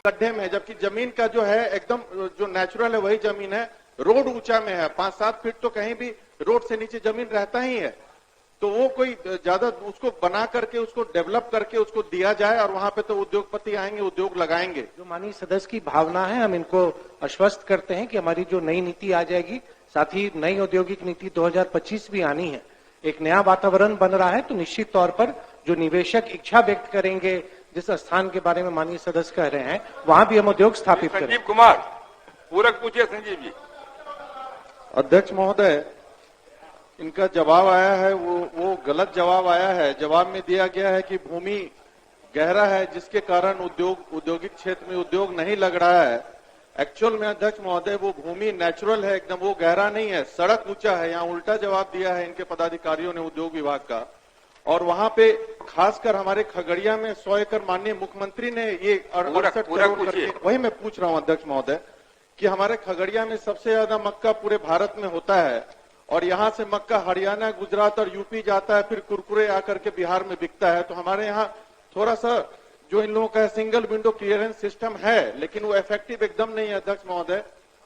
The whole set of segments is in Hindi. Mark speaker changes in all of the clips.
Speaker 1: गड्ढे में, जबकि जमीन का जो है एकदम जो नेचुरल है वही जमीन है। रोड ऊंचा में है, 5-7 फीट तो कहीं भी रोड से नीचे जमीन रहता ही है। तो वो कोई ज्यादा उसको बना करके उसको डेवलप करके उसको दिया जाए और वहां पे तो उद्योगपति आएंगे, उद्योग लगाएंगे।
Speaker 2: जो माननीय सदस्य की भावना है, हम इनको आश्वस्त करते हैं कि हमारी जो नई नीति आ जाएगी, साथ ही नई औद्योगिक नीति 2025 भी आनी है, एक नया वातावरण बन रहा है, तो निश्चित तौर पर जो निवेशक इच्छा व्यक्त करेंगे, जिस स्थान के बारे में माननीय सदस्य कह रहे हैं, वहां भी हम उद्योग स्थापित करें।
Speaker 3: संजीव कुमार, पूरक पूछिए संजीव जी।
Speaker 1: अध्यक्ष महोदय, इनका जवाब आया है वो गलत जवाब आया है। जवाब में दिया गया है कि भूमि गहरा है जिसके कारण औद्योगिक क्षेत्र में उद्योग नहीं लग रहा है। एक्चुअल में अध्यक्ष महोदय वो भूमि नेचुरल है एकदम, वो गहरा नहीं है, सड़क ऊंचा है। यहाँ उल्टा जवाब दिया है इनके पदाधिकारियों ने उद्योग विभाग का। और वहां पे खासकर हमारे खगड़िया में 100 एकड़ माननीय मुख्यमंत्री ने ये 68 करोड़ करके, वही मैं पूछ रहा हूं अध्यक्ष महोदय कि हमारे खगड़िया में सबसे ज्यादा मक्का पूरे भारत में होता है और यहाँ से मक्का हरियाणा, गुजरात और यूपी जाता है, फिर कुरकुरे आकर के बिहार में बिकता है। तो हमारे यहाँ थोड़ा सा जो इन लोगों का सिंगल विंडो क्लियरेंस सिस्टम है, लेकिन वो इफेक्टिव एकदम नहीं है अध्यक्ष महोदय।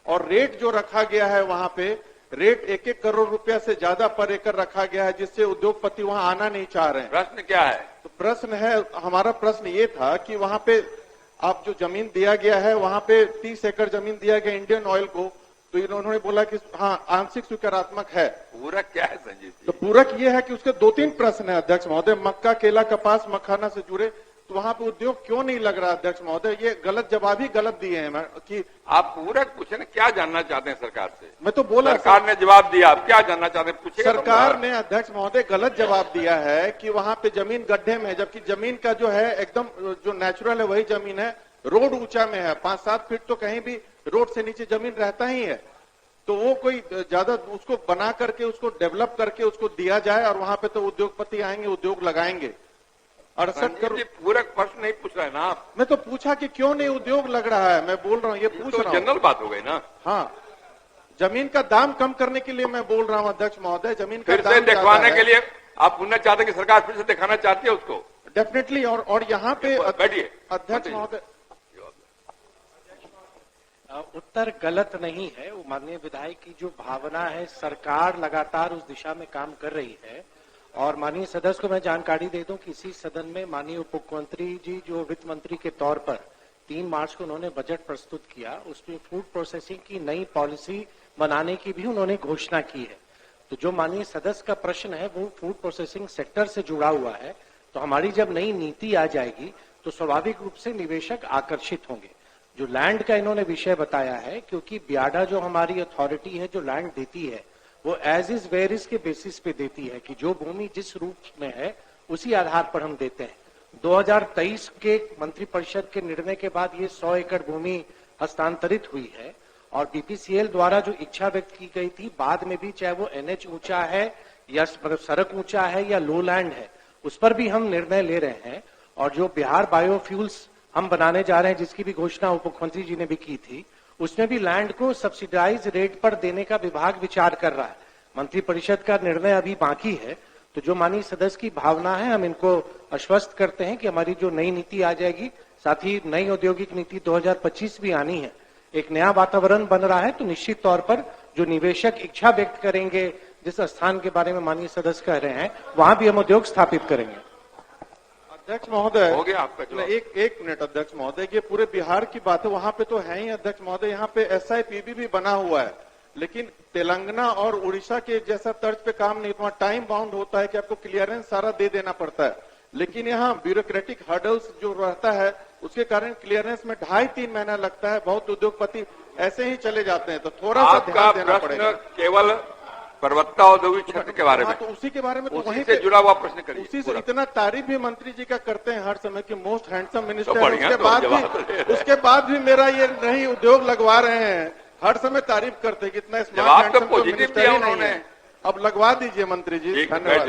Speaker 1: और रेट जो रखा गया है वहां पे, रेट 1-1 करोड़ रुपया से ज्यादा पर एकड़ रखा गया है, जिससे उद्योगपति वहां आना नहीं चाह रहे हैं।
Speaker 3: प्रश्न क्या है?
Speaker 1: तो प्रश्न है, हमारा प्रश्न ये था कि वहां पे आप जो जमीन दिया गया है, वहां पे 30 एकड़ जमीन दिया गया इंडियन ऑयल को, तो इन्होंने बोला कि हाँ आंशिक सकारात्मक है।
Speaker 3: पूरक क्या है संजीव जी?
Speaker 1: तो पूरक ये है कि उसके 2-3 प्रश्न है अध्यक्ष महोदय। मक्का, केला, कपास, मखाना से जुड़े, तो वहां पे उद्योग क्यों नहीं लग रहा अध्यक्ष महोदय? ये गलत जवाब ही गलत दिए हैं कि
Speaker 3: आप पूरक पूछे ना, क्या जानना चाहते हैं सरकार से?
Speaker 1: मैं तो बोला
Speaker 3: सरकार ने जवाब दिया, आप क्या जानना चाहते हैं पूछिए।
Speaker 1: सरकार ने अध्यक्ष महोदय गलत जवाब दिया है कि वहां पे जमीन गड्ढे में है, जबकि जमीन का जो है एकदम जो नेचुरल है वही जमीन है। रोड ऊंचा में है, 5-7 फीट तो कहीं भी रोड से नीचे जमीन रहता ही है। तो वो कोई ज्यादा उसको बना करके उसको डेवलप करके उसको दिया जाए और वहां पे तो उद्योगपति आएंगे, उद्योग लगाएंगे। 68 करोड़।
Speaker 3: पूरक प्रश्न नहीं पूछ रहे ना आप?
Speaker 1: मैं तो पूछा कि क्यों नहीं उद्योग लग रहा है, मैं बोल रहा हूँ, ये पूछ रहा हूँ।
Speaker 3: जनरल बात हो गई ना।
Speaker 1: हाँ, जमीन का दाम कम करने के लिए मैं बोल रहा हूँ अध्यक्ष महोदय। जमीन का
Speaker 3: फिर से दिखवाने के लिए आप पुनः चाहते हैं कि सरकार फिर से दिखाना चाहती है उसको?
Speaker 1: डेफिनेटली। और यहाँ पे
Speaker 3: बैठिए
Speaker 1: अध्यक्ष महोदय,
Speaker 2: उत्तर गलत नहीं है। वो माननीय विधायक की जो भावना है, सरकार लगातार उस दिशा में काम कर रही है। और माननीय सदस्य को मैं जानकारी दे दूं कि इसी सदन में माननीय उप मुख्यमंत्री जी जो वित्त मंत्री के तौर पर 3 मार्च को उन्होंने बजट प्रस्तुत किया, उसमें फूड प्रोसेसिंग की नई पॉलिसी बनाने की भी उन्होंने घोषणा की है। तो जो माननीय सदस्य का प्रश्न है वो फूड प्रोसेसिंग सेक्टर से जुड़ा हुआ है। तो हमारी जब नई नीति आ जाएगी तो स्वाभाविक रूप से निवेशक आकर्षित होंगे। जो लैंड का इन्होंने विषय बताया है, क्योंकि ब्याडा जो हमारी अथॉरिटी है जो लैंड देती है, वो एज इज वेयर इज के बेसिस पे देती है कि जो भूमि जिस रूप में है उसी आधार पर हम देते हैं। 2023 के मंत्रिपरिषद के निर्णय के बाद ये 100 एकड़ भूमि हस्तांतरित हुई है और बीपीसीएल द्वारा जो इच्छा व्यक्त की गई थी, बाद में भी चाहे वो एनएच ऊंचा है या मतलब सड़क ऊंचा है या लो लैंड है, उस पर भी हम निर्णय ले रहे हैं। और जो बिहार बायोफ्यूल्स हम बनाने जा रहे हैं, जिसकी भी घोषणा उप मुख्यमंत्री जी ने भी की थी, उसमें भी लैंड को सब्सिडाइज रेट पर देने का विभाग विचार कर रहा है। मंत्रिपरिषद का निर्णय अभी बाकी है। तो जो माननीय सदस्य की भावना है, हम इनको आश्वस्त करते हैं कि हमारी जो नई नीति आ जाएगी, साथ ही नई औद्योगिक नीति 2025 भी आनी है, एक नया वातावरण बन रहा है, तो निश्चित तौर पर जो निवेशक इच्छा व्यक्त करेंगे, जिस स्थान के बारे में माननीय सदस्य कह रहे हैं, वहां भी हम उद्योग स्थापित करेंगे।
Speaker 1: अध्यक्ष महोदय,
Speaker 3: हो गया आपका जवाब।
Speaker 1: एक मिनट अध्यक्ष महोदय, ये पूरे बिहार की बात है, वहां पे तो है ही अध्यक्ष महोदय। यहाँ पे SIPB भी बना हुआ है, लेकिन तेलंगाना और उड़ीसा के जैसा तर्ज पे काम नहीं, वहाँ टाइम बाउंड होता है कि आपको क्लियरेंस सारा दे देना पड़ता है। लेकिन यहाँ ब्यूरोक्रेटिक हर्डल्स जो रहता है, उसके कारण क्लियरेंस में 2.5-3 महीना लगता है। बहुत उद्योगपति ऐसे ही चले जाते हैं, तो थोड़ा सा ध्यान देना पड़ेगा।
Speaker 3: केवल पर्वता औद्योगिक क्षेत्र के बारे में,
Speaker 1: तो उसी के बारे में तो
Speaker 3: वहीं से जुड़ा हुआ प्रश्न करिए।
Speaker 1: उसी से इतना तारीफ भी मंत्री जी का करते हैं हर समय कि मोस्ट हैंडसम मिनिस्टर, उसके बाद भी मेरा ये नहीं उद्योग लगवा रहे हैं। हर समय तारीफ करते हैं कि इतना स्मार्ट हैंडसम मिनिस्टर ही नहीं है। अब लगवा दीजिए मंत्री जी, धन्यवाद।